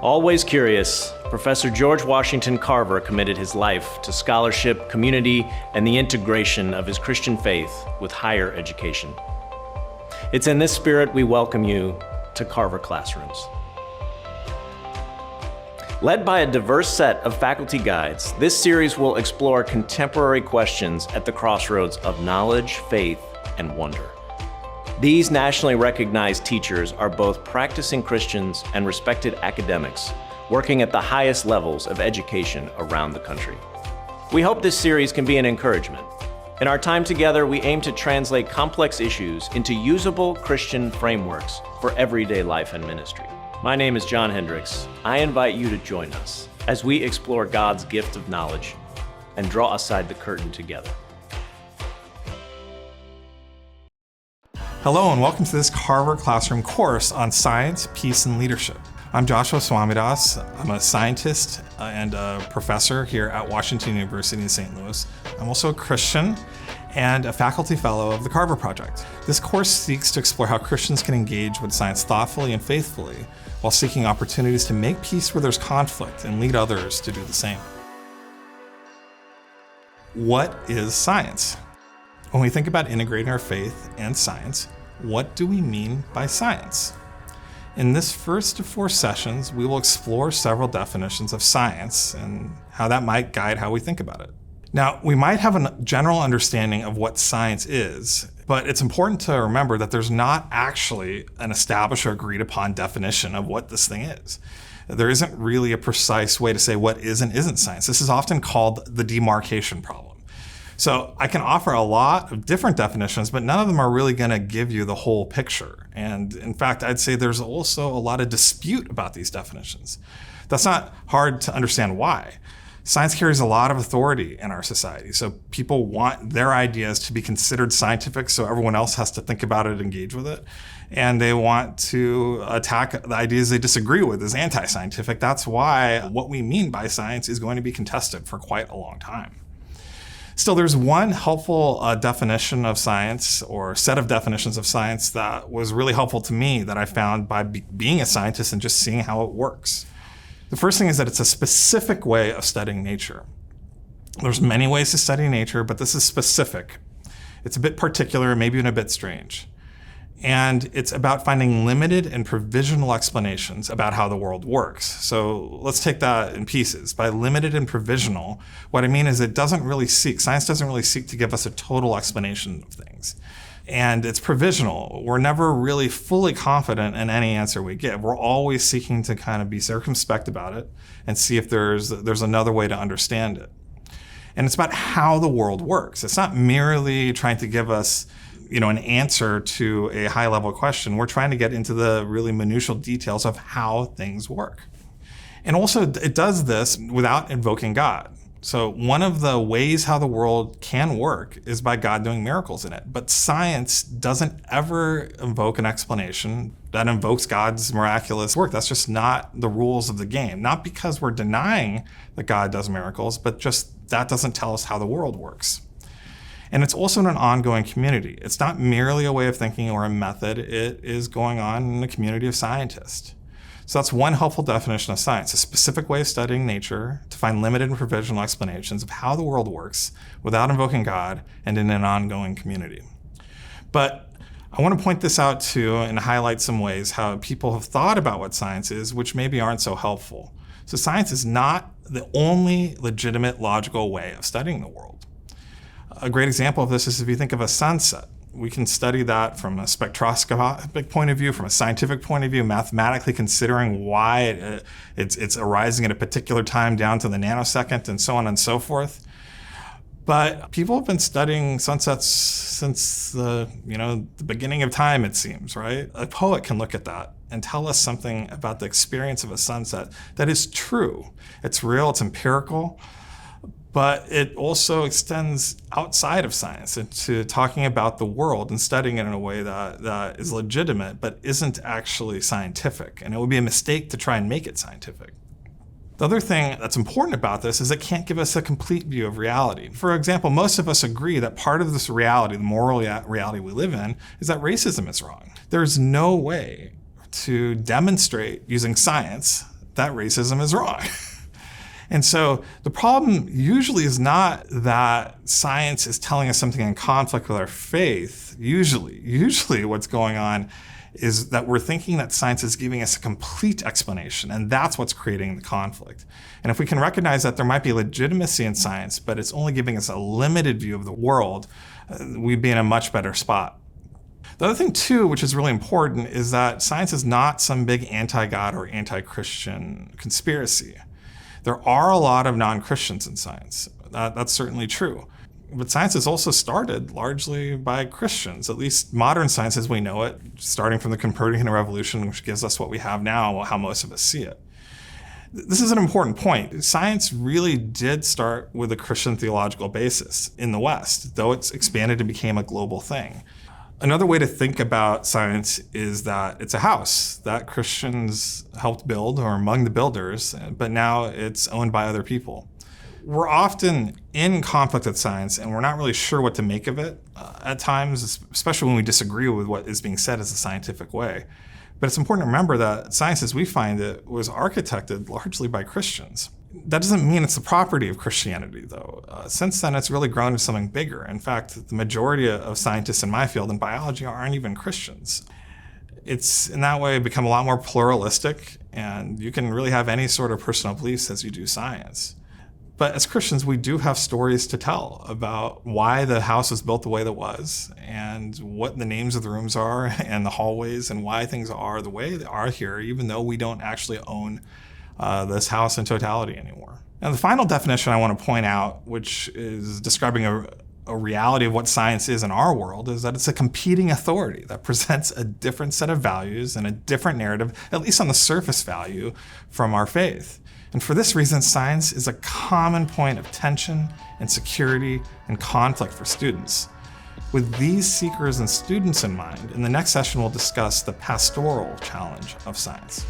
Always curious, Professor George Washington Carver committed his life to scholarship, community, and the integration of his Christian faith with higher education. It's in this spirit we welcome you to Carver Classrooms. Led by a diverse set of faculty guides, this series will explore contemporary questions at the crossroads of knowledge, faith, and wonder. These nationally recognized teachers are both practicing Christians and respected academics, working at the highest levels of education around the country. We hope this series can be an encouragement. In our time together, we aim to translate complex issues into usable Christian frameworks for everyday life and ministry. My name is John Hendricks. I invite you to join us as we explore God's gift of knowledge and draw aside the curtain together. Hello and welcome to this Carver Classroom course on science, peace, and leadership. I'm Joshua Swamidass. I'm a scientist and a professor here at Washington University in St. Louis. I'm also a Christian and a faculty fellow of the Carver Project. This course seeks to explore how Christians can engage with science thoughtfully and faithfully while seeking opportunities to make peace where there's conflict and lead others to do the same. What is science? When we think about integrating our faith and science, what do we mean by science? In this first of 4 sessions, we will explore several definitions of science and how that might guide how we think about it. Now, we might have a general understanding of what science is, but it's important to remember that there's not actually an established or agreed upon definition of what this thing is. There isn't really a precise way to say what is and isn't science. This is often called the demarcation problem. So I can offer a lot of different definitions, but none of them are really going to give you the whole picture. And in fact, I'd say there's also a lot of dispute about these definitions. That's not hard to understand why. Science carries a lot of authority in our society. So people want their ideas to be considered scientific, so everyone else has to think about it and engage with it. And they want to attack the ideas they disagree with as anti-scientific. That's why what we mean by science is going to be contested for quite a long time. Still, there's one helpful definition of science or set of definitions of science that was really helpful to me that I found by being a scientist and just seeing how it works. The first thing is that it's a specific way of studying nature. There's many ways to study nature, but this is specific. It's a bit particular, maybe even a bit strange. And it's about finding limited and provisional explanations about how the world works. So let's take that in pieces. By limited and provisional, what I mean is science doesn't really seek to give us a total explanation of things. And it's provisional. We're never really fully confident in any answer we give. We're always seeking to kind of be circumspect about it and see if there's another way to understand it. And it's about how the world works. It's not merely trying to give us an answer to a high-level question. We're trying to get into the really minutiae details of how things work. And also, it does this without invoking God. So one of the ways how the world can work is by God doing miracles in it. But science doesn't ever invoke an explanation that invokes God's miraculous work. That's just not the rules of the game. Not because we're denying that God does miracles, but just that doesn't tell us how the world works. And it's also in an ongoing community. It's not merely a way of thinking or a method. It is going on in a community of scientists. So that's one helpful definition of science, a specific way of studying nature to find limited and provisional explanations of how the world works without invoking God and in an ongoing community. But I want to point this out too and highlight some ways how people have thought about what science is, which maybe aren't so helpful. So science is not the only legitimate logical way of studying the world. A great example of this is if you think of a sunset. We can study that from a spectroscopic point of view, from a scientific point of view, mathematically considering why it's arising at a particular time down to the nanosecond and so on and so forth. But people have been studying sunsets since the beginning of time, it seems, right? A poet can look at that and tell us something about the experience of a sunset that is true. It's real, it's empirical. But it also extends outside of science into talking about the world and studying it in a way that is legitimate but isn't actually scientific. And it would be a mistake to try and make it scientific. The other thing that's important about this is it can't give us a complete view of reality. For example, most of us agree that part of this reality, the moral reality we live in, is that racism is wrong. There's no way to demonstrate using science that racism is wrong. And so the problem usually is not that science is telling us something in conflict with our faith. Usually what's going on is that we're thinking that science is giving us a complete explanation, and that's what's creating the conflict. And if we can recognize that there might be legitimacy in science, but it's only giving us a limited view of the world, we'd be in a much better spot. The other thing too, which is really important, is that science is not some big anti-God or anti-Christian conspiracy. There are a lot of non-Christians in science. That's certainly true. But science is also started largely by Christians, at least modern science as we know it, starting from the Copernican revolution, which gives us what we have now, how most of us see it. This is an important point. Science really did start with a Christian theological basis in the West, though it's expanded and became a global thing. Another way to think about science is that it's a house that Christians helped build or among the builders, but now it's owned by other people. We're often in conflict with science and we're not really sure what to make of it at times, especially when we disagree with what is being said as a scientific way. But it's important to remember that science as we find it was architected largely by Christians. That doesn't mean it's the property of Christianity, though. Since then, it's really grown into something bigger. In fact, the majority of scientists in my field in biology aren't even Christians. It's in that way become a lot more pluralistic, and you can really have any sort of personal beliefs as you do science. But as Christians, we do have stories to tell about why the house was built the way that was, and what the names of the rooms are, and the hallways, and why things are the way they are here, even though we don't actually own this house in totality anymore. Now, the final definition I want to point out, which is describing a reality of what science is in our world, is that it's a competing authority that presents a different set of values and a different narrative, at least on the surface value, from our faith. And for this reason, science is a common point of tension, insecurity, and conflict for students. With these seekers and students in mind, in the next session we'll discuss the pastoral challenge of science.